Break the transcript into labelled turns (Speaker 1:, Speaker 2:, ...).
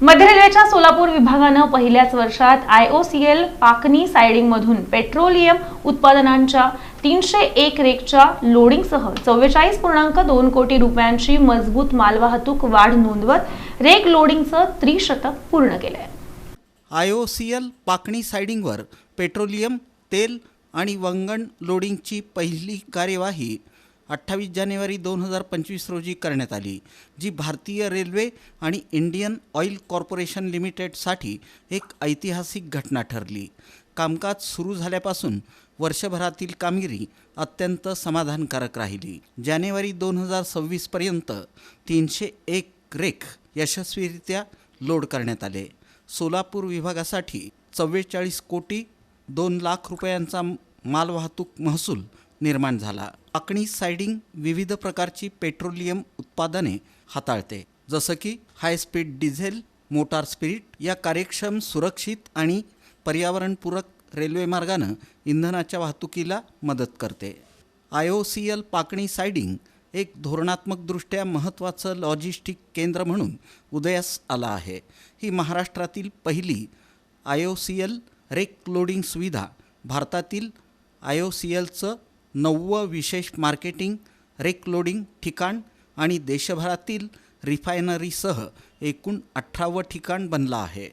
Speaker 1: मध्य रेल्वेच्या सोलापूर विभागानं पहिल्याच वर्षात IOCL पाकनी सायडिंगमधून पेट्रोलियम उत्पादनांच्या 301 रेकच्या लोडिंगसह 44.2 कोटी रुपयांची मजबूत मालवाहतूक वाढ नोंदवत रेक लोडिंगचं त्रिशतक पूर्ण केलंय।
Speaker 2: IOCL पाकणी सायडिंगवर पेट्रोलियम, तेल आणि वंगण लोडिंगची पहिली कार्यवाही 28 जानेवारी 2025 रोजी करण्यात आली, जी भारतीय रेल्वे आणि इंडियन ऑइल कॉर्पोरेशन लिमिटेडसाठी एक ऐतिहासिक घटना ठरली। कामकाज सुरू झाल्यापासून वर्षभरातील कामगिरी अत्यंत समाधानकारक राहिली। जानेवारी 2026 पर्यंत 301 रेक यशस्वीरित्या लोड करण्यात आले। सोलापूर विभागासाठी 44 कोटी 2 लाख रुपयांचा मालवाहतूक महसूल निर्माण झाला। पाकणी सायडिंग विविध प्रकारची पेट्रोलियम उत्पादने हाताळते, जसं की high speed diesel, motor spirit या कार्यक्षम, सुरक्षित आणि पर्यावरणपूरक रेल्वे मार्गानं इंधनाच्या वाहतुकीला मदत करते। IOCL पाकणी सायडिंग एक धोरणात्मकदृष्ट्या महत्त्वाचं लॉजिस्टिक केंद्र म्हणून उदयास आला आहे। ही महाराष्ट्रातील पहिली IOCL रेक लोडिंग सुविधा, भारतातील IOCLचं 9वं विशेष मार्केटिंग रेक लोडिंग ठिकाण आणि देशभरातील रिफायनरीसह एकूण 18वं ठिकाण बनलं आहे।